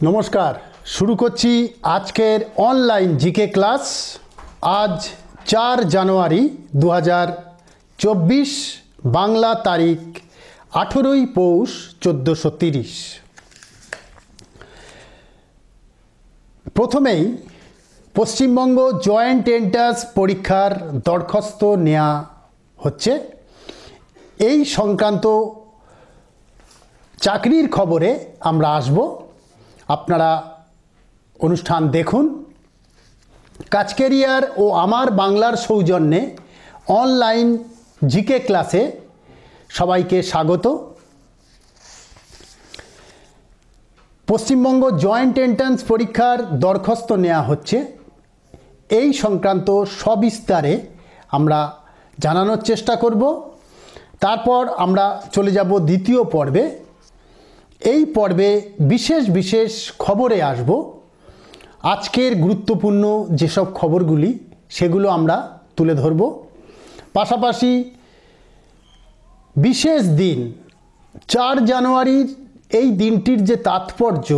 নমস্কার, শুরু করছি আজকের অনলাইন জিকে ক্লাস। আজ 4 জানুয়ারি 2024, বাংলা তারিখ 18ই পৌষ 1430। প্রথমেই পশ্চিমবঙ্গ জয়েন্ট এন্ট্রান্স পরীক্ষার দরখাস্ত নেওয়া হচ্ছে। এই সংক্রান্ত চাকরির খবরে আমরা আসব, আপনারা অনুষ্ঠান দেখুন। কাজকেরিয়ার ও আমার বাংলার সৌজন্যে অনলাইন জিকে ক্লাসে সবাইকে স্বাগত। পশ্চিমবঙ্গ জয়েন্ট এন্ট্রান্স পরীক্ষার দরখাস্ত নেওয়া হচ্ছে, এই সংক্রান্ত সবিস্তারে আমরা জানানোর চেষ্টা করব। তারপর আমরা চলে যাব দ্বিতীয় পর্বে। এই পর্বে বিশেষ বিশেষ খবরে আসব। আজকের গুরুত্বপূর্ণ যেসব খবরগুলি সেগুলো আমরা তুলে ধরব। পাশাপাশি বিশেষ দিন 4 জানুয়ারির এই দিনটির যে তাৎপর্য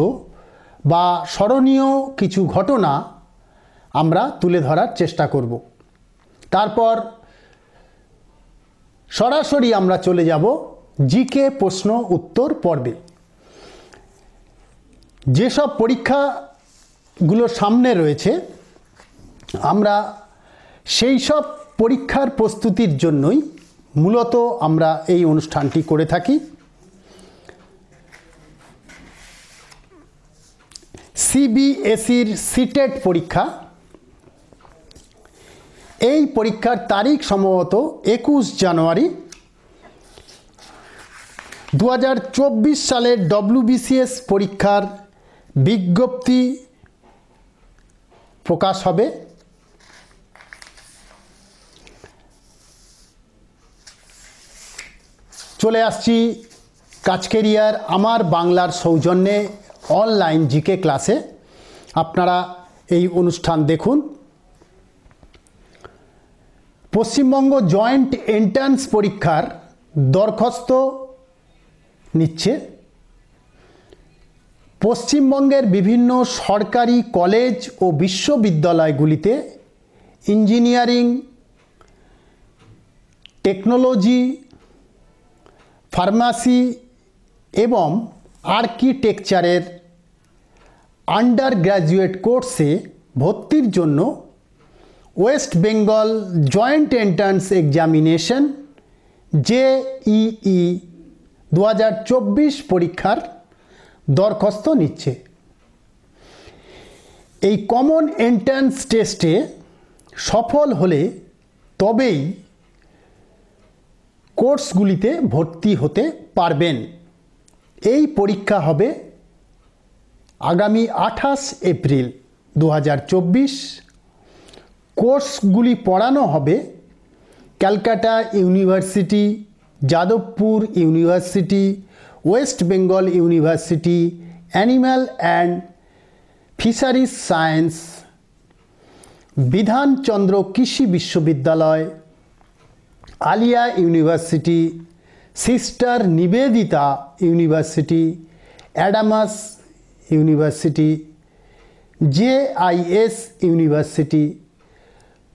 বা স্মরণীয় কিছু ঘটনা আমরা তুলে ধরার চেষ্টা করব। তারপর সরাসরি আমরা চলে যাব জিকে প্রশ্ন উত্তর পর্বে। যেসব পরীক্ষাগুলো সামনে রয়েছে, আমরা সেই সব পরীক্ষার প্রস্তুতির জন্যই মূলত আমরা এই অনুষ্ঠানটি করে থাকি। সিবিএসইর সিটেট পরীক্ষা, এই পরীক্ষার তারিখ সম্ভবত 21 জানুয়ারি। 2024 সালের ডব্লিউবিসিএস পরীক্ষার বিজ্ঞপ্তি প্রকাশ হবে। চলে আসছি কাজকেরিয়ার আমার বাংলার সৌজন্যে অনলাইন জিকে ক্লাসে। আপনারা এই অনুষ্ঠান দেখুন। পশ্চিমবঙ্গ জয়েন্ট এন্ট্রান্স পরীক্ষার দরখাস্ত নিচ্ছে। পশ্চিমবঙ্গের বিভিন্ন সরকারি কলেজ ও বিশ্ববিদ্যালয়গুলিতে ইঞ্জিনিয়ারিং, টেকনোলজি, ফার্মাসি এবং আর্কিটেকচারের আন্ডার গ্র্যাজুয়েট কোর্সে ভর্তির জন্য West Bengal joint entrance examination JEE 2024 পরীক্ষার দরখাস্ত নিচ্ছে। এই কমন এন্ট্রান্স টেস্টে সফল হলে তবেই কোর্সগুলিতে ভর্তি হতে পারবেন। এই পরীক্ষা হবে আগামী 28 এপ্রিল 2024। কোর্সগুলি পড়ানো হবে Calcutta university, Jadavpur university, West Bengal university, animal and fisheries science, Bidhanchandra কৃষি বিশ্ববিদ্যালয়, Aliah university, sister Nivedita university, Adamas university, JIS university.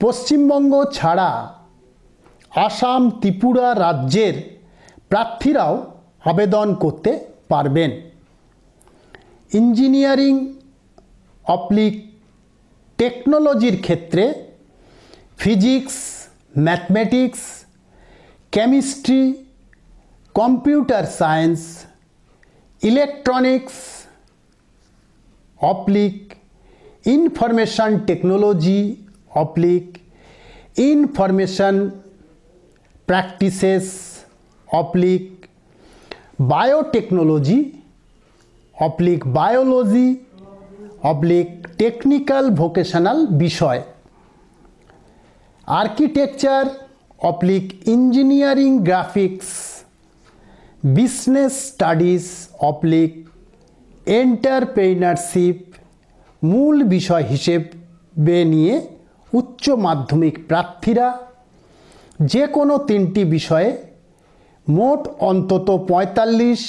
Paschimbanga ছাড়া আসাম, ত্রিপুরা রাজ্যের প্রার্থীরাও আবেদন করতে পারবেন। ইঞ্জিনিয়ারিং অপ্লিক টেকনোলজির ক্ষেত্রে physics, mathematics, chemistry, computer science, electronics অপ্লিক ইনফরমেশন টেকনোলজি অপ্লিক ইনফরমেশন প্র্যাকটিসেস অপ্লিক বায়োটেকনোলজি অপ্লিক বায়োলজি অপ্লিক টেকনিক্যাল ভোকেশনাল বিষয়, আর্কিটেকচার অপ্লিক ইঞ্জিনিয়ারিং গ্রাফিক্স, বিজনেস স্টাডিজ অপ্লিক এন্টারপ্রেনারশিপ মূল বিষয় হিসেবে নিয়ে উচ্চ মাধ্যমিক প্রার্থীরা যে কোনো 3টি বিষয়ে মোট অন্তত 45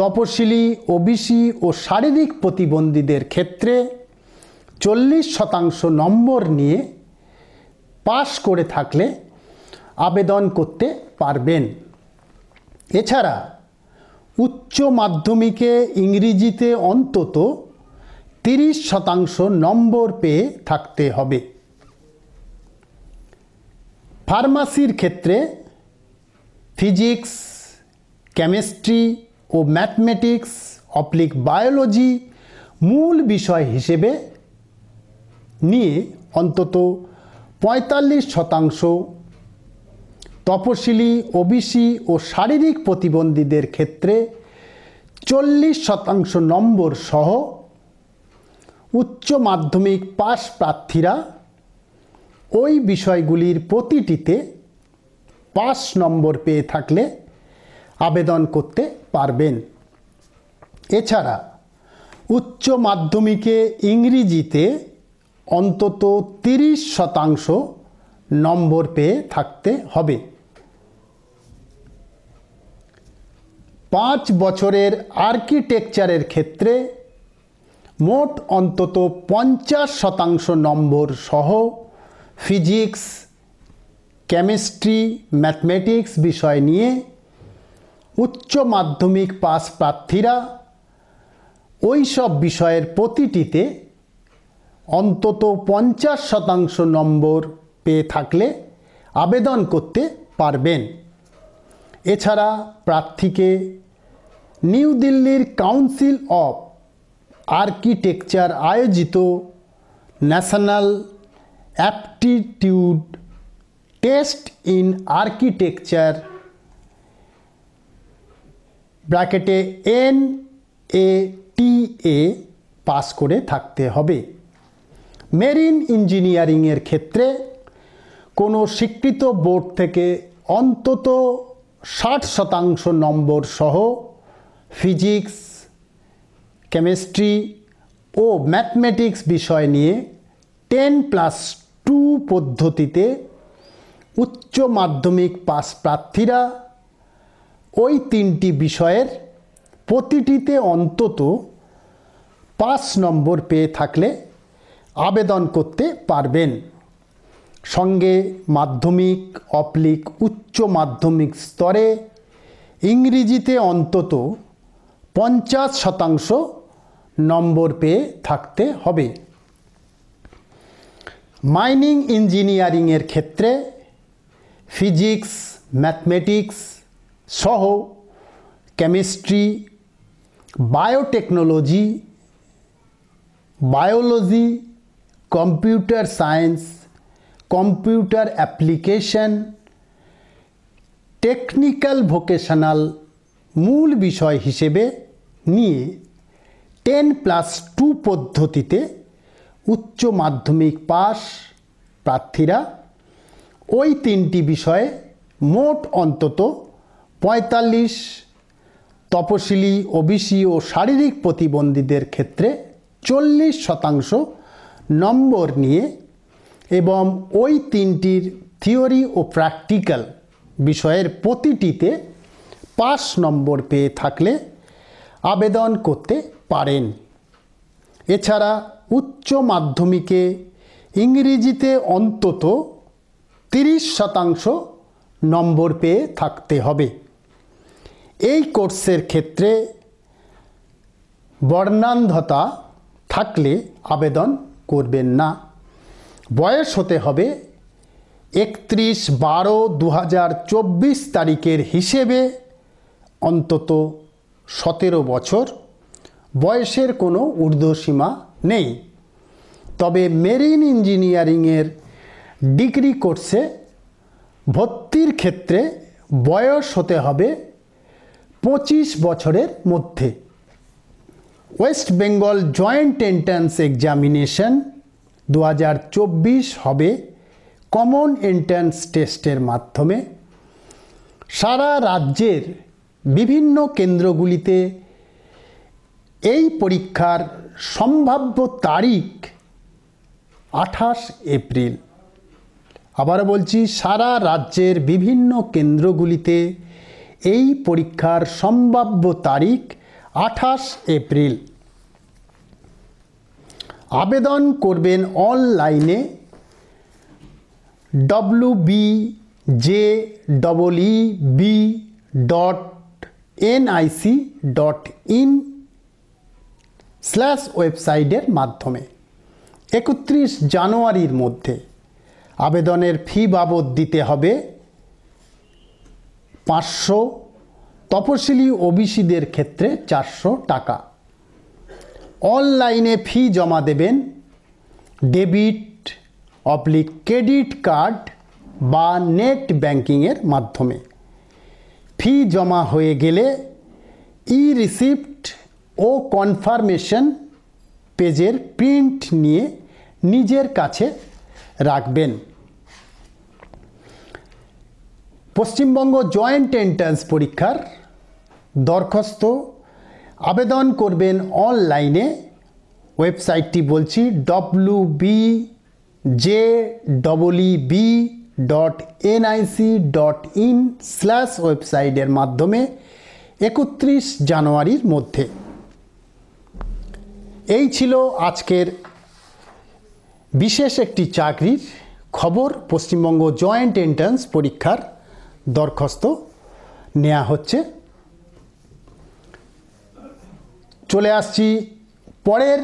তপশিলি, ওবিসি ও শারীরিক প্রতিবন্ধীদের ক্ষেত্রে 40% নম্বর নিয়ে পাশ করে থাকলে আবেদন করতে পারবেন। এছাড়া উচ্চ মাধ্যমিকে ইংরেজিতে অন্তত 30% নম্বর পেয়ে থাকতে হবে। ফার্মাসির ক্ষেত্রে ফিজিক্স, কেমিস্ট্রি ও ম্যাথমেটিক্স বায়োলজি মূল বিষয় হিসেবে নিয়ে অন্তত 45%, তপশিলি, ওবিসি ও শারীরিক প্রতিবন্ধীদের ক্ষেত্রে 40% নম্বর সহ উচ্চ মাধ্যমিক পাশ প্রার্থীরা ওই বিষয়গুলির প্রতিটিতে 5 নম্বর পেয়ে থাকলে আবেদন করতে পারবেন। এছাড়া উচ্চ মাধ্যমিকে ইংরেজিতে অন্তত 30% নম্বর পেয়ে থাকতে হবে। 5 বছরের আর্কিটেকচারের ক্ষেত্রে মোট অন্তত 50% নম্বর সহ ফিজিক্স, কেমিস্ট্রি, ম্যাথমেটিক্স বিষয় নিয়ে উচ্চ মাধ্যমিক পাস প্রার্থীরা ওই সব বিষয়ের প্রতিটিতে অন্তত 50% নম্বর পেয়ে থাকলে আবেদন করতে পারবেন। এছাড়া প্রার্থীকে নিউ দিল্লির কাউন্সিল অফ আর্কিটেকচার আয়োজিত national aptitude test in architecture NATA pass করে থাকতে হবে। মেরিন ইঞ্জিনিয়ারিংয়ের ক্ষেত্রে কোনো স্বীকৃত বোর্ড থেকে অন্তত 60% নম্বর সহ ফিজিক্স, কেমিস্ট্রি ও ম্যাথমেটিক্স বিষয় নিয়ে 10+2 পদ্ধতিতে উচ্চ মাধ্যমিক পাস প্রার্থীরা ওই 3টি বিষয়ের প্রতিটিতে অন্তত 5 নম্বর পেয়ে থাকলে আবেদন করতে পারবেন। সঙ্গে মাধ্যমিক উচ্চ মাধ্যমিক স্তরে ইংরেজিতে অন্তত 50% নম্বর পেয়ে থাকতে হবে। মাইনিং ইঞ্জিনিয়ারিংয়ের ক্ষেত্রে ফিজিক্স, ম্যাথমেটিক্স সহ chemistry, biotechnology, biology, computer science, computer application, technical vocational মূল বিষয় হিসেবে নিয়ে 10+2 পদ্ধতিতে উচ্চ মাধ্যমিক পাস প্রার্থীরা ওই 3টি বিষয়ে মোট অন্তত 45, তপশিলি, ওবিসি ও শারীরিক প্রতিবন্ধীদের ক্ষেত্রে 40% নম্বর নিয়ে এবং ওই 3টির থিওরি ও প্র্যাকটিক্যাল বিষয়ের প্রতিটিতে 5 নম্বর পেয়ে থাকলে আবেদন করতে পারেন। এছাড়া উচ্চ মাধ্যমিকে ইংরেজিতে অন্তত 30% নম্বর পেয়ে থাকতে হবে। এই কোর্সের ক্ষেত্রে বর্ণান্ধতা থাকলে আবেদন করবেন না। বয়স হতে হবে 31/12/2024 তারিখের হিসেবে অন্তত 17 বছর। বয়সের কোনো ঊর্ধ্বসীমা নেই। তবে মেরিন ইঞ্জিনিয়ারিংয়ের ডিগ্রি কোর্সে ভর্তির ক্ষেত্রে বয়স হতে হবে 25 বছরের মধ্যে। West Bengal joint entrance examination 2024 হবে কমন এন্ট্রান্স টেস্টের মাধ্যমে। সারা রাজ্যের বিভিন্ন কেন্দ্রগুলিতে এই পরীক্ষার সম্ভাব্য তারিখ 28 এপ্রিল। আবারও বলছি, সারা রাজ্যের বিভিন্ন কেন্দ্রগুলিতে এই পরীক্ষার সম্ভাব্য তারিখ 28 এপ্রিল। আবেদন করবেন অনলাইনে www.nic.in/ওয়েবসাইটের মাধ্যমে 31 জানুয়ারির মধ্যে। আবেদনের ফি বাবদ দিতে হবে 500, তপশিলি ওবিসিদের ক্ষেত্রে 400 টাকা। অনলাইনে ফি জমা দেবেন ডেবিট/ক্রেডিট কার্ড বা নেট ব্যাংকিংয়ের মাধ্যমে। ফি জমা হয়ে গেলে রিসিপ্ট ও কনফার্মেশন পেজের প্রিন্ট নিয়ে নিজের কাছে রাখবেন। পশ্চিমবঙ্গ জয়েন্ট এন্ট্রান্স পরীক্ষার দরখাস্ত আবেদন করবেন অনলাইনে। ওয়েবসাইটটি বলছি www.nic.in/ওয়েবসাইটের মাধ্যমে 31 জানুয়ারির মধ্যে। এই ছিল আজকের বিশেষ একটি চাকরির খবর। পশ্চিমবঙ্গ জয়েন্ট এন্ট্রান্স পরীক্ষার দরখাস্ত নেওয়া হচ্ছে। চলে আসছি পরের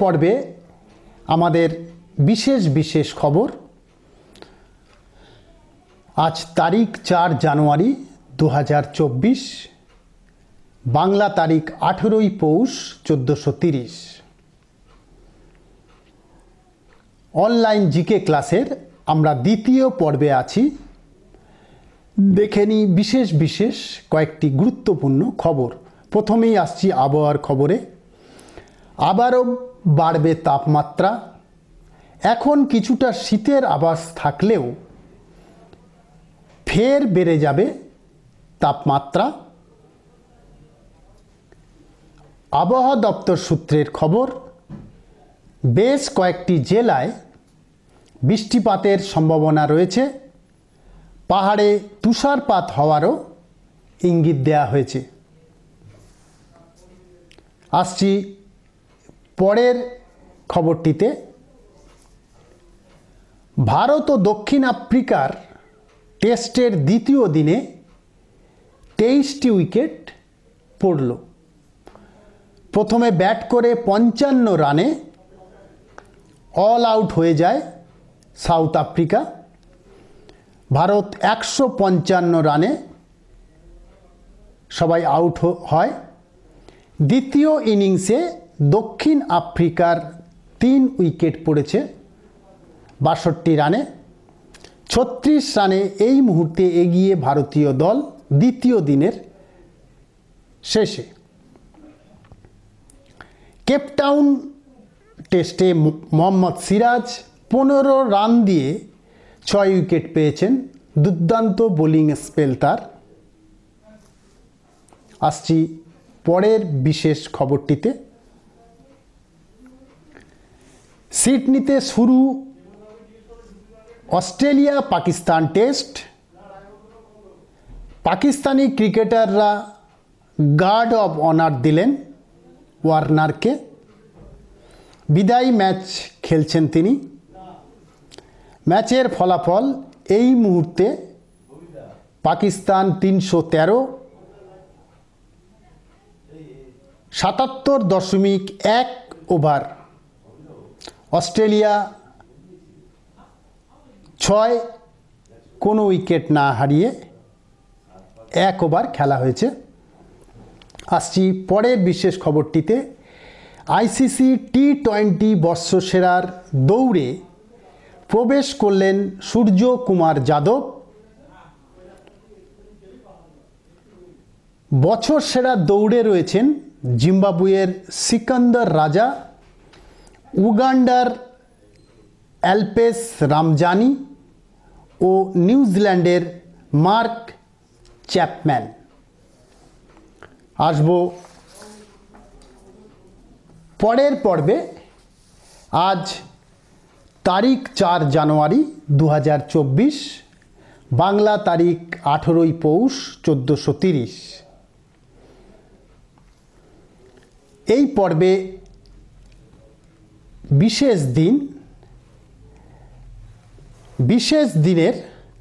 পর্বে আমাদের বিশেষ খবর। আজ তারিখ 4 জানুয়ারি 2024, বাংলা তারিখ 18 পৌষ 1430। অনলাইন জিকে ক্লাসের আমরা দ্বিতীয় পর্বে আছি। দেখে নিই বিশেষ কয়েকটি গুরুত্বপূর্ণ খবর। প্রথমেই আসছি আবহাওয়ার খবরে। আবারও বাড়বে তাপমাত্রা। এখন কিছুটা শীতের আভাস থাকলেও ফের বেড়ে যাবে তাপমাত্রা। আবহাওয়া দপ্তর সূত্রের খবর, বেশ কয়েকটি জেলায় বৃষ্টিপাতের সম্ভাবনা রয়েছে। পাহাড়ে তুষারপাত হওয়ারও ইঙ্গিত দেওয়া হয়েছে। আসছি পরের খবরটিতে। ভারত ও দক্ষিণ আফ্রিকার টেস্টের দ্বিতীয় দিনে 23টি উইকেট পড়ল। প্রথমে ব্যাট করে 55 রানে অল আউট হয়ে যায় সাউথ আফ্রিকা। ভারত 155 রানে সবাই আউট হয়। দ্বিতীয় ইনিংসে দক্ষিণ আফ্রিকার 3 উইকেট পড়েছে 62 রানে। 36 রানে এই মুহূর্তে এগিয়ে ভারতীয় দল দ্বিতীয় দিনের শেষে। কেপটাউন টেস্টে মোহাম্মদ সিরাজ 15 রান দিয়ে 6 উইকেট পেয়েছেন। দুর্দান্ত বোলিং স্পেল তার। আসছি পরের বিশেষ খবরটিতে। সিডনিতে শুরু অস্ট্রেলিয়া পাকিস্তান টেস্ট। পাকিস্তানি ক্রিকেটাররা গার্ড অব অনার দিলেন ওয়ার্নারকে। বিদায়ী ম্যাচ খেলছেন তিনি। ম্যাচের ফলাফল এই মুহূর্তে পাকিস্তান 313, 77.1 ওভার। অস্ট্রেলিয়া 6, কোনো উইকেট না হারিয়ে 1 ওভার খেলা হয়েছে। আসছি পরের বিশেষ খবরটিতে। আইসিসি টি20 বর্ষসেরার দৌড়ে প্রবেশ করলেন সূর্য কুমার যাদব। বছর সেরা দৌড়ে রয়েছেন জিম্বাবুয়ের সিকান্দার রাজা, উগান্ডার অ্যালপেস রামজানি ও নিউজিল্যান্ডের মার্ক চ্যাপম্যান। আসব পরের পর্বে। আজ তারিখ 4 জানুয়ারি 2024, বাংলা তারিখ 18ই পৌষ 1430। এই পর্বে বিশেষ দিনের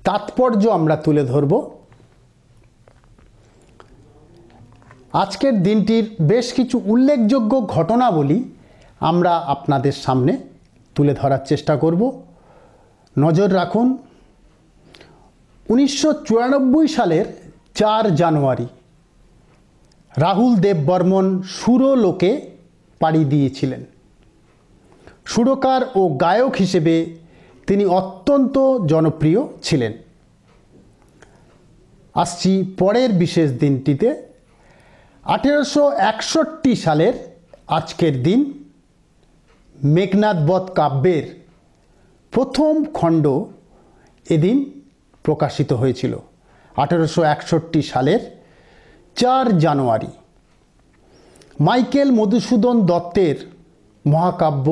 তাৎপর্য আমরা তুলে ধরব। আজকের দিনটির বেশ কিছু উল্লেখযোগ্য ঘটনাবলী আমরা আপনাদের সামনে তুলে ধরার চেষ্টা করব। নজর রাখুন, 1994 সালের 4 জানুয়ারি রাহুল দেববর্মন সুরলোকে পাড়ি দিয়েছিলেন। সুরকার ও গায়ক হিসেবে তিনি অত্যন্ত জনপ্রিয় ছিলেন। আসছি পরের বিশেষ দিনটিতে। 1861 সালের আজকের দিন মেঘনাদ বধ কাব্যের প্রথম খণ্ড এদিন প্রকাশিত হয়েছিল। 1861 সালের 4 জানুয়ারি। মাইকেল মধুসূদন দত্তের মহাকাব্য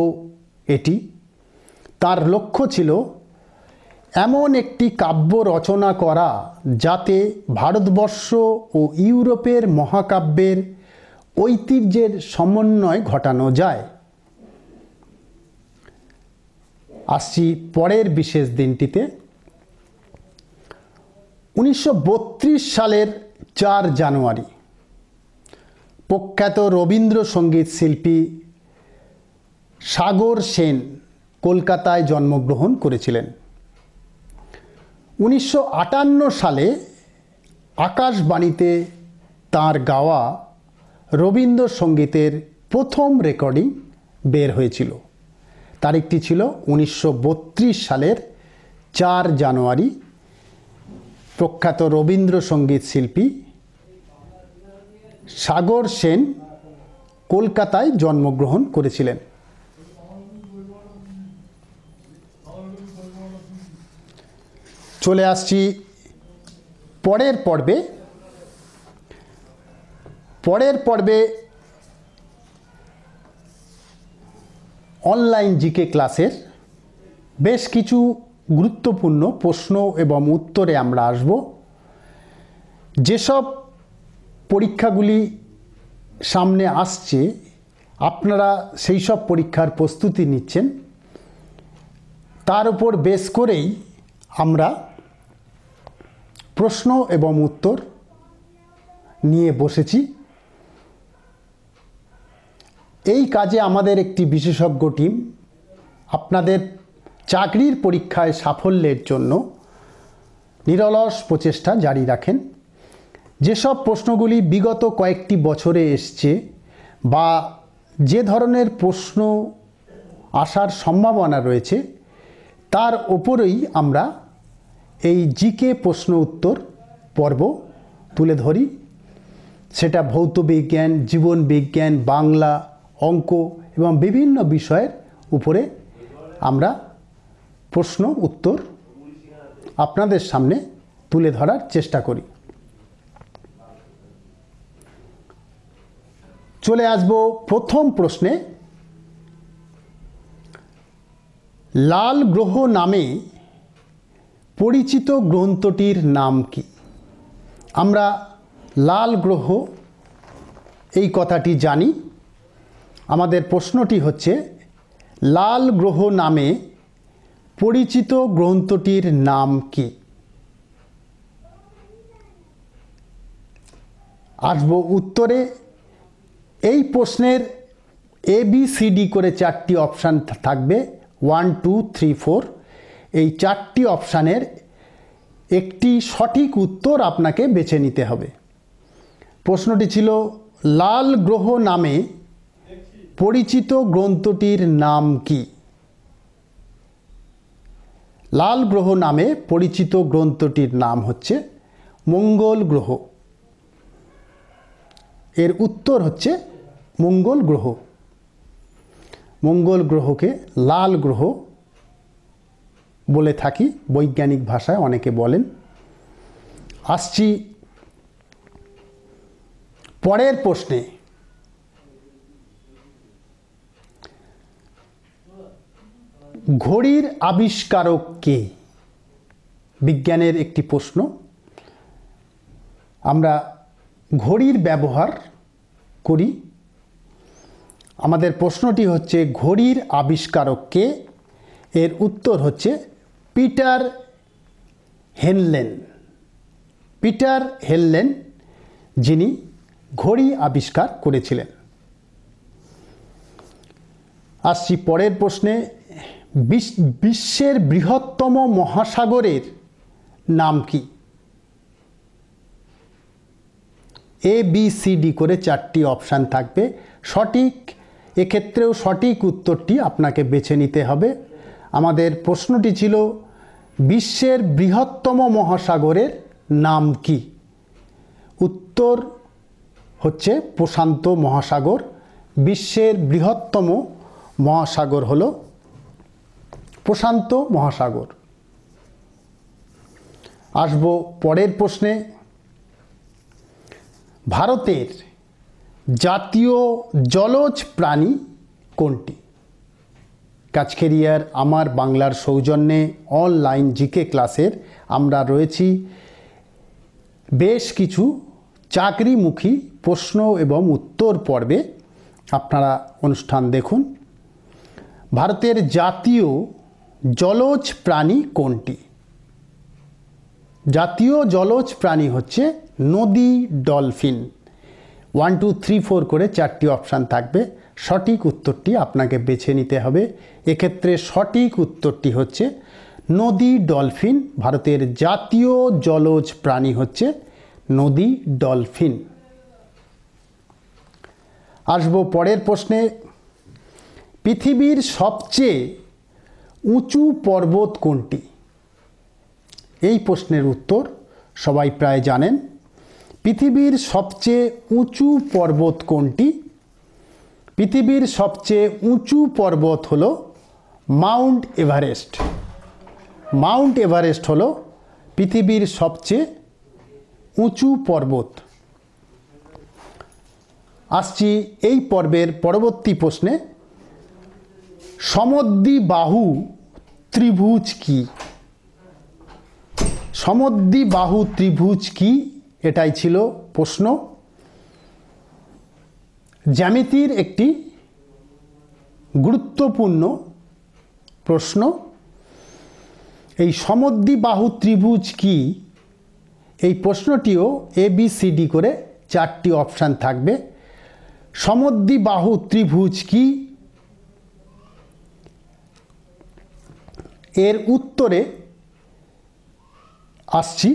এটি। তার লক্ষ্য ছিল এমন একটি কাব্য রচনা করা যাতে ভারতবর্ষ ও ইউরোপের মহাকাব্যের ঐতিহ্যের সমন্বয় ঘটানো যায়। আসছি পরের বিশেষ দিনটিতে। 1932 সালের 4 জানুয়ারি প্রখ্যাত রবীন্দ্রসঙ্গীত শিল্পী সাগর সেন কলকাতায় জন্মগ্রহণ করেছিলেন। 1958 সালে আকাশবাণীতে তাঁর গাওয়া রবীন্দ্রসঙ্গীতের প্রথম রেকর্ডিং বের হয়েছিল। তারিখটি ছিল 1932 সালের 4 জানুয়ারি। প্রখ্যাত রবীন্দ্রসঙ্গীত শিল্পী সাগর সেন কলকাতায় জন্মগ্রহণ করেছিলেন। চলে আসছি পরের পর্বে অনলাইন জিকে ক্লাসের বেশ কিছু গুরুত্বপূর্ণ প্রশ্ন এবং উত্তরে আমরা আসব। যেসব পরীক্ষাগুলি সামনে আসছে আপনারা সেই সব পরীক্ষার প্রস্তুতি নিচ্ছেন, তার উপর বেস করেই আমরা প্রশ্ন এবং উত্তর নিয়ে বসেছি। এই কাজে আমাদের একটি বিশেষজ্ঞ টিম আপনাদের চাকরির পরীক্ষায় সাফল্যের জন্য নিরলস প্রচেষ্টা জারি রাখেন। যেসব প্রশ্নগুলি বিগত কয়েকটি বছরে এসছে বা যে ধরনের প্রশ্ন আসার সম্ভাবনা রয়েছে তার ওপরেই আমরা এই জিকে প্রশ্ন উত্তর পর্ব তুলে ধরি। সেটা ভৌত বিজ্ঞান, জীবন বিজ্ঞান, বাংলা, অঙ্ক এবং বিভিন্ন বিষয়ের উপরে আমরা প্রশ্ন উত্তর আপনাদের সামনে তুলে ধরার চেষ্টা করি। চলে আসব প্রথম প্রশ্নে। লাল গ্রহ নামে পরিচিত গ্রন্থটির নাম কি? আমরা লাল গ্রহ এই কথাটি জানি। আমাদের প্রশ্নটি হচ্ছে লাল গ্রহ নামে পরিচিত গ্রন্থটির নাম কি? আসব উত্তরে। এই প্রশ্নের ABCD করে 4টি অপশান থাকবে, 1 2 3 4। এই 4টি অপশানের একটি সঠিক উত্তর আপনাকে বেছে নিতে হবে। প্রশ্নটি ছিল লাল গ্রহ নামে পরিচিত গ্রন্থটির নাম কি? লাল গ্রহ নামে পরিচিত গ্রন্থটির নাম হচ্ছে মঙ্গল গ্রহ। এর উত্তর হচ্ছে মঙ্গল গ্রহ। মঙ্গল গ্রহকে লাল গ্রহ বলে থাকি, বৈজ্ঞানিক ভাষায় অনেকে বলেন। আসছি পরের প্রশ্নে। ঘড়ির আবিষ্কারক কে? বিজ্ঞানের একটি প্রশ্ন। আমরা ঘড়ির ব্যবহার করি। আমাদের প্রশ্নটি হচ্ছে ঘড়ির আবিষ্কারক কে? এর উত্তর হচ্ছে পিটার হেনলেন। পিটার হেনলেন যিনি ঘড়ি আবিষ্কার করেছিলেন। আসছি পরের প্রশ্নে। বিশ্বের বৃহত্তম মহাসাগরের নাম কি? ABCD করে 4টি অপশান থাকবে। সঠিক, এক্ষেত্রেও সঠিক উত্তরটি আপনাকে বেছে নিতে হবে। আমাদের প্রশ্নটি ছিল বিশ্বের বৃহত্তম মহাসাগরের নাম কি? উত্তর হচ্ছে প্রশান্ত মহাসাগর। বিশ্বের বৃহত্তম মহাসাগর হল প্রশান্ত মহাসাগর। আসব পরের প্রশ্নে। ভারতের জাতীয় জলজ প্রাণী কোনটি? কাজকেরিয়ার আমার বাংলার সৌজন্যে অনলাইন জিকে ক্লাসের আমরা রয়েছি বেশ কিছু চাকরিমুখী প্রশ্ন এবং উত্তর পর্বে। আপনারা অনুষ্ঠান দেখুন। ভারতের জাতীয় জলজ প্রাণী কোনটি? জাতীয় জলজ প্রাণী হচ্ছে নদী ডলফিন। 1 2 3 4 করে 4টি অপশান থাকবে। সঠিক উত্তরটি আপনাকে বেছে নিতে হবে। এক্ষেত্রে সঠিক উত্তরটি হচ্ছে নদী ডলফিন। ভারতের জাতীয় জলজ প্রাণী হচ্ছে নদী ডলফিন। আসবো পরের প্রশ্নে। পৃথিবীর সবচেয়ে উঁচু পর্বত কোনটি? এই প্রশ্নের উত্তর সবাই প্রায় জানেন। পৃথিবীর সবচেয়ে উঁচু পর্বত কোনটি? পৃথিবীর সবচেয়ে উঁচু পর্বত হল মাউন্ট এভারেস্ট। মাউন্ট এভারেস্ট হল পৃথিবীর সবচেয়ে উঁচু পর্বত। আসছি এই পর্বের পরবর্তী প্রশ্নে। সমদ্বিবাহু ত্রিভুজ কি? সমদ্বিবাহু ত্রিভুজ কি? এটাই ছিল প্রশ্ন। জ্যামিতির একটি গুরুত্বপূর্ণ প্রশ্ন। এই সমদ্বিবাহু ত্রিভুজ কি? এই প্রশ্নটিও ABCD করে 4টি অপশান থাকবে। সমদ্বিবাহু ত্রিভুজ কি? এর উত্তরে আসছি।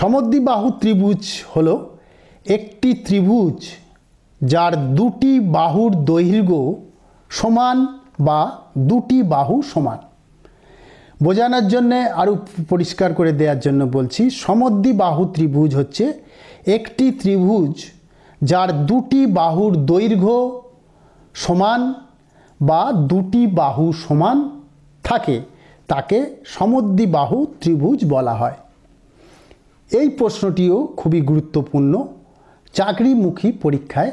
সমদ্বিবাহু ত্রিভুজ হলো একটি ত্রিভুজ যার দুটি বাহুর দৈর্ঘ্য সমান বা দুটি বাহু সমান। বোঝানোর জন্যে আরও পরিষ্কার করে দেওয়ার জন্য বলছি, সমদ্বিবাহু ত্রিভুজ হচ্ছে একটি ত্রিভুজ যার দুটি বাহুর দৈর্ঘ্য সমান বা দুটি বাহু সমান থাকে, তাকে সমদ্বিবাহু ত্রিভুজ বলা হয়। এই প্রশ্নটিও খুবই গুরুত্বপূর্ণ। চাকরিমুখী পরীক্ষায়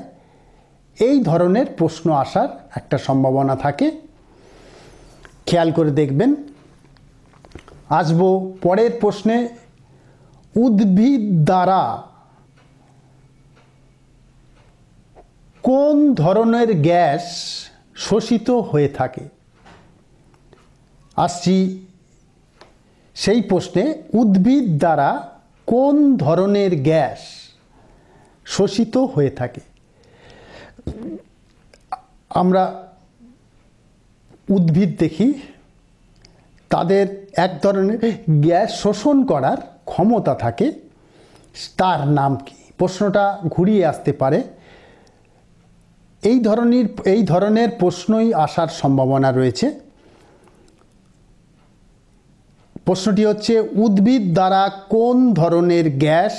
এই ধরনের প্রশ্ন আসার একটা সম্ভাবনা থাকে, খেয়াল করে দেখবেন। আসব পরের প্রশ্নে। উদ্ভিদ দ্বারা কোন ধরনের গ্যাস শোষিত হয়ে থাকে? আসছি সেই প্রশ্নে। উদ্ভিদ দ্বারা কোন ধরনের গ্যাস শোষিত হয়ে থাকে? আমরা উদ্ভিদ দেখি, তাদের এক ধরনের গ্যাস শোষণ করার ক্ষমতা থাকে, তার নাম কি? প্রশ্নটা ঘুরিয়ে আসতে পারে। এই ধরনের প্রশ্নই আসার সম্ভাবনা রয়েছে। প্রশ্নটি হচ্ছে উদ্ভিদ দ্বারা কোন ধরনের গ্যাস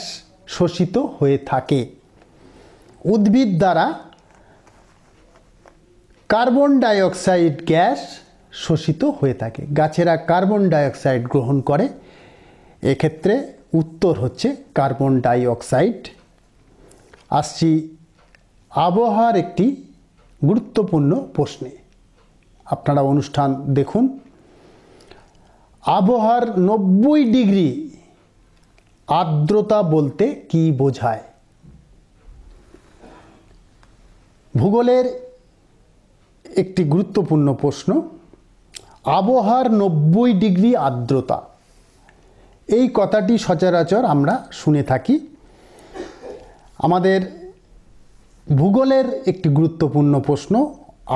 শোষিত হয়ে থাকে? উদ্ভিদ দ্বারা কার্বন ডাইঅক্সাইড গ্যাস শোষিত হয়ে থাকে। গাছেরা কার্বন ডাইঅক্সাইড গ্রহণ করে, এক্ষেত্রে উত্তর হচ্ছে কার্বন ডাইঅক্সাইড। আসছি আবহাওয়ার একটি গুরুত্বপূর্ণ প্রশ্নে। আপনারা অনুষ্ঠান দেখুন। আবহাওয়ার 90 ডিগ্রি আর্দ্রতা বলতে কি বোঝায়? ভূগোলের একটি গুরুত্বপূর্ণ প্রশ্ন। আবহাওয়ার 90 ডিগ্রি আর্দ্রতা, এই কথাটি সচরাচর আমরা শুনে থাকি। আমাদের ভূগোলের একটি গুরুত্বপূর্ণ প্রশ্ন,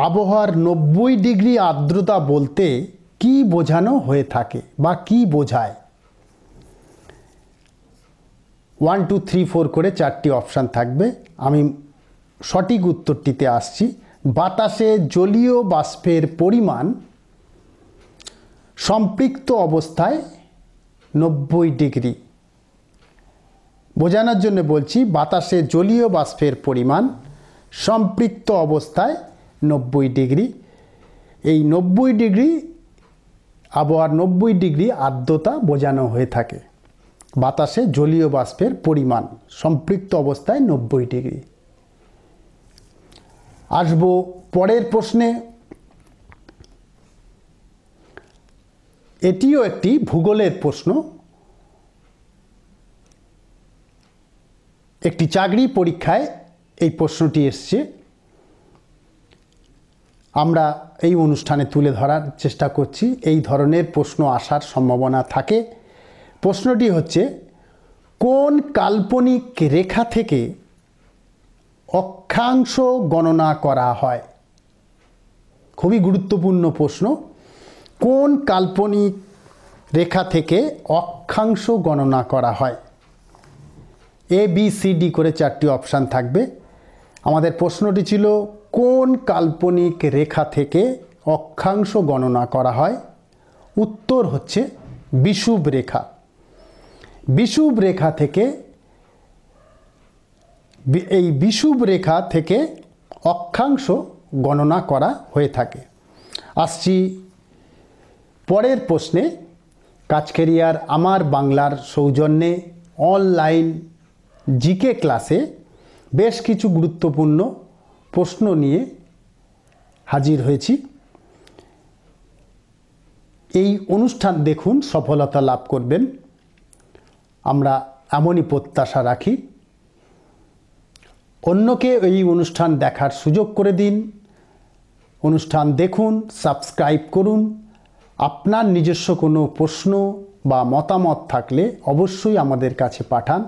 আবহাওয়ার 90 ডিগ্রি আর্দ্রতা বলতে কি বোঝানো হয়ে থাকে বা কি বোঝায়? 1 2 3 4 করে 4টি অপশান থাকবে। আমি সঠিক উত্তরটিতে আসছি। বাতাসে জলীয় বাষ্পের পরিমাণ সম্পৃক্ত অবস্থায় 90 ডিগ্রি বোঝানোর জন্য বলছি, বাতাসে জলীয় বাষ্পের পরিমাণ সম্পৃক্ত অবস্থায় 90 ডিগ্রি। এই 90 ডিগ্রি আবহাওয়ার 90 ডিগ্রি আর্দ্রতা বোঝানো হয়ে থাকে। বাতাসে জলীয় বাষ্পের পরিমাণ সম্পৃক্ত অবস্থায় 90 ডিগ্রি। আসব পরের প্রশ্নে। এটিও একটি ভূগোলের প্রশ্ন। একটি চাকরি পরীক্ষায় এই প্রশ্নটি এসছে, আমরা এই অনুষ্ঠানে তুলে ধরার চেষ্টা করছি। এই ধরনের প্রশ্ন আসার সম্ভাবনা থাকে। প্রশ্নটি হচ্ছে, কোন কাল্পনিক রেখা থেকে অক্ষাংশ গণনা করা হয়? খুবই গুরুত্বপূর্ণ প্রশ্ন। কোন কাল্পনিক রেখা থেকে অক্ষাংশ গণনা করা হয়? এ বি সি ডি করে 4টি অপশান থাকবে। আমাদের প্রশ্নটি ছিল, কোন কাল্পনিক রেখা থেকে অক্ষাংশ গণনা করা হয়? উত্তর হচ্ছে বিষুব রেখা। বিষুব রেখা থেকে, এই বিষুব রেখা থেকে অক্ষাংশ গণনা করা হয়ে থাকে। আসছি পরের প্রশ্নে। কাজকেরিয়ার আমার বাংলার সৌজন্যে অনলাইন জিকে ক্লাসে বেশ কিছু গুরুত্বপূর্ণ প্রশ্ন নিয়ে হাজির হয়েছি। এই অনুষ্ঠান দেখুন, সফলতা লাভ করবেন, আমরা এমনই প্রত্যাশা রাখি। অন্যকে এই অনুষ্ঠান দেখার সুযোগ করে দিন। অনুষ্ঠান দেখুন, সাবস্ক্রাইব করুন। আপনার নিজস্ব কোনো প্রশ্ন বা মতামত থাকলে অবশ্যই আমাদের কাছে পাঠান।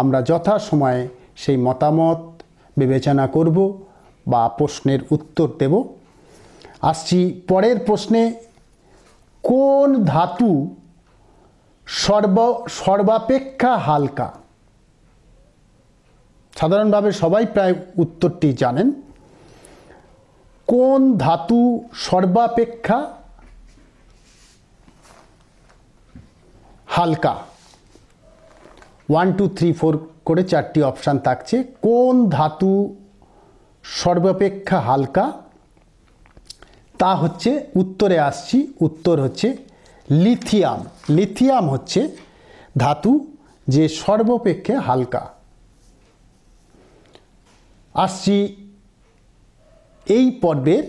আমরা যথাসময়ে সেই মতামত বিবেচনা করব বা প্রশ্নের উত্তর দেব। আসছি পরের প্রশ্নে। কোন ধাতু সর্বাপেক্ষা হালকা? সাধারণভাবে সবাই প্রায় উত্তরটি জানেন। কোন ধাতু সর্বাপেক্ষা হালকা? 1 2 3 4 করে 4টি অপশান থাকছে। কোন ধাতু সর্বাপেক্ষা হালকা? তা হচ্ছে, উত্তরে আসছি, উত্তর হচ্ছে লিথিয়াম। লিথিয়াম হচ্ছে ধাতু যে সর্বাপেক্ষা হালকা। আসছি এই পর্বের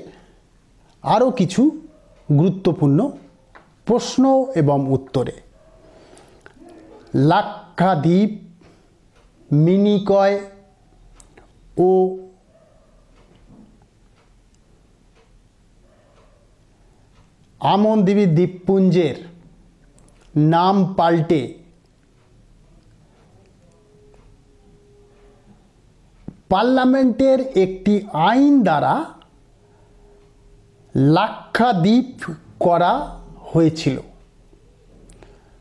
আরও কিছু গুরুত্বপূর্ণ প্রশ্ন এবং উত্তরে। লাক্ষাদ্বীপ, মিনিকয় ও আমনদ্বীপ দ্বীপপুঞ্জের নাম পাল্টে পার্লামেন্টের একটি আইন দ্বারা লাক্ষাদ্বীপ করা হয়েছিল।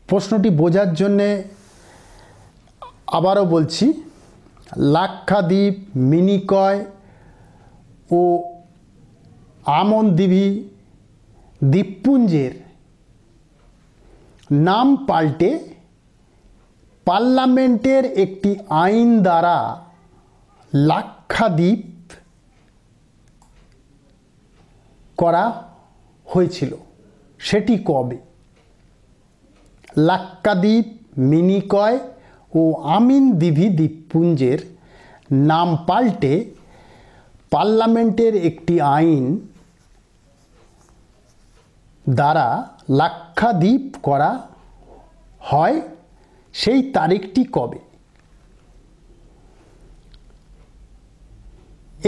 প্রশ্নটি বোঝার জন্যে আবারও বলছি, লাক্ষাদ্বীপ, মিনিকয় ও আমনদ্বীপ দ্বীপপুঞ্জের নাম পাল্টে পার্লামেন্টের একটি আইন দ্বারা লাক্ষাদ্বীপ করা হয়েছিল। সেটি কবে? লাক্ষাদ্বীপ, মিনিকয় ও আমনদ্বীপ দ্বীপপুঞ্জের নাম পাল্টে পার্লামেন্টের একটি আইন দ্বারা লাক্ষাদ্বীপ করা হয় সেই তারিখটি কবে?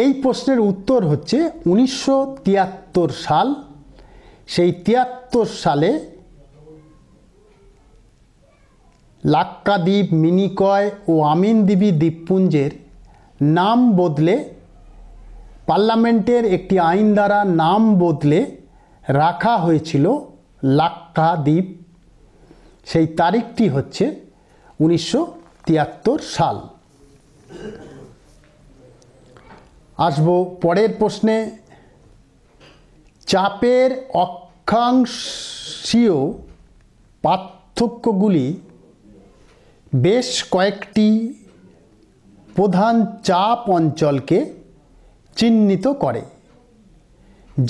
এই প্রশ্নের উত্তর হচ্ছে 1973 সাল। সেই 73 সালে লাক্ষাদ্বীপ, মিনিকয় ও আমিনদ্বীপী দ্বীপপুঞ্জের নাম বদলে পার্লামেন্টের একটি আইন দ্বারা নাম বদলে রাখা হয়েছিল লাক্ষাদ্বীপ। সেই তারিখটি হচ্ছে 1973 সাল। আসবো পরের প্রশ্নে। চাপের অক্ষাংশীয় পার্থক্যগুলি বেশ কয়েকটি প্রধান চাপ অঞ্চলকে চিহ্নিত করে,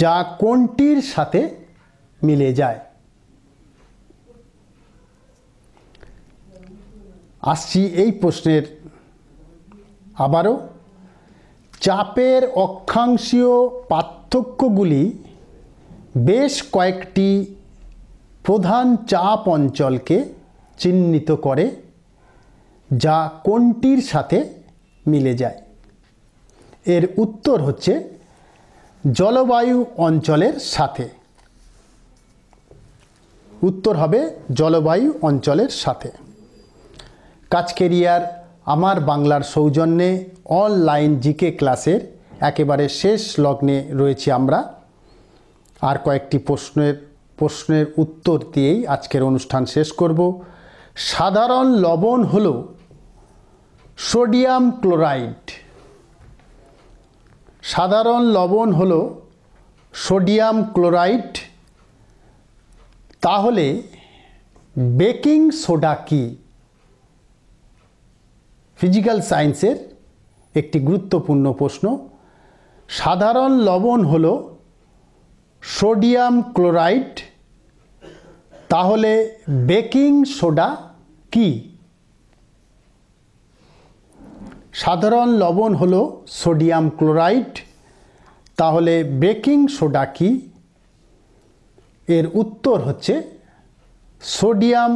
যা কোনটির সাথে মিলে যায়? আসছি এই প্রশ্নের আবারও। চাপের অক্ষাংশীয় পার্থক্যগুলি বেশ কয়েকটি প্রধান চাপ অঞ্চলকে চিহ্নিত করে, যা কোনটির সাথে মিলে যায়? এর উত্তর হচ্ছে জলবায়ু অঞ্চলের সাথে। উত্তর হবে জলবায়ু অঞ্চলের সাথে। কাজকেরিয়ার আমার বাংলার সৌজন্যে অনলাইন জিকে ক্লাসের একেবারে শেষ লগ্নে রয়েছি আমরা। আর কয়েকটি প্রশ্নের উত্তর দিয়েই আজকের অনুষ্ঠান শেষ করব। সাধারণ লবণ হল সোডিয়াম ক্লোরাইড। সাধারণ লবণ হল সোডিয়াম ক্লোরাইড। তাহলে বেকিং সোডা কি? ফিজিক্যাল সায়েন্সের একটি গুরুত্বপূর্ণ প্রশ্ন। সাধারণ লবণ হল সোডিয়াম ক্লোরাইড। তাহলে বেকিং সোডা কি? সাধারণ লবণ হল সোডিয়াম ক্লোরাইড। তাহলে বেকিং সোডা কি? এর উত্তর হচ্ছে সোডিয়াম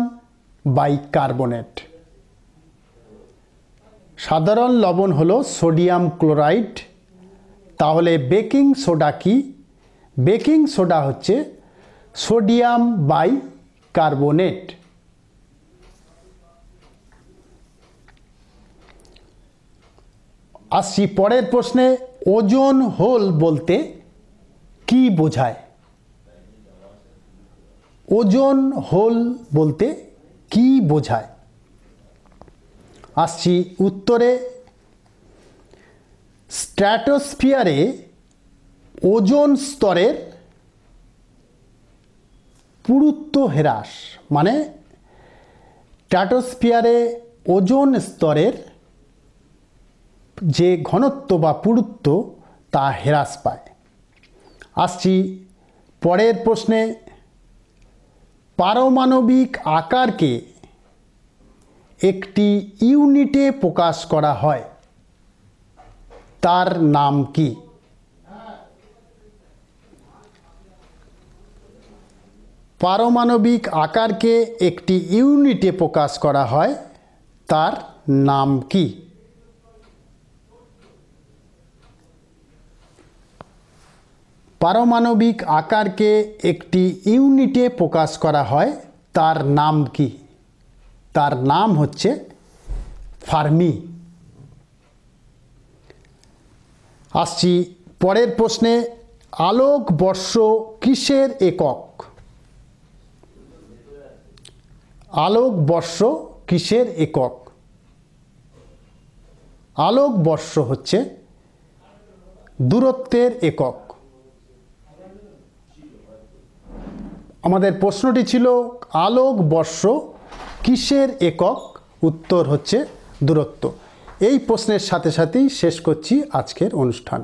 বাইকার্বনেট। সাধারণ লবণ হলো সোডিয়াম ক্লোরাইড। তাহলে বেকিং সোডা কি? বেকিং সোডা হচ্ছে সোডিয়াম বাইকার্বনেট। আসছি পরের প্রশ্নে। ওজোন হোল বলতে কি বোঝায়? ওজোন হোল বলতে কি বোঝায়? আসছি উত্তরে। স্ট্র্যাটোস্ফিয়ারে ওজোন স্তরের পুরুত্ব হ্রাস, মানে স্ট্র্যাটোস্ফিয়ারে ওজোন স্তরের যে ঘনত্ব বা পুরুত্ব তা হ্রাস পায়। আসছি পরের প্রশ্নে। পারমাণবিক আকারকে একটি ইউনিটে প্রকাশ করা হয়, তার নাম কি? পারমাণবিক আকারকে একটি ইউনিটে প্রকাশ করা হয়, তার নাম কি? পারমাণবিক আকারকে একটি ইউনিটে প্রকাশ করা হয়, তার নাম কি? তার নাম হচ্ছে ফার্মি। আসছি পরের প্রশ্নে। আলোকবর্ষ কিসের একক? আলোকবর্ষ কিসের একক? আলোকবর্ষ হচ্ছে দূরত্বের একক। আমাদের প্রশ্নটি ছিল আলোকবর্ষ কিসের একক? উত্তর হচ্ছে দূরত্ব। এই প্রশ্নের সাথে সাথেই শেষ করছি আজকের অনুষ্ঠান।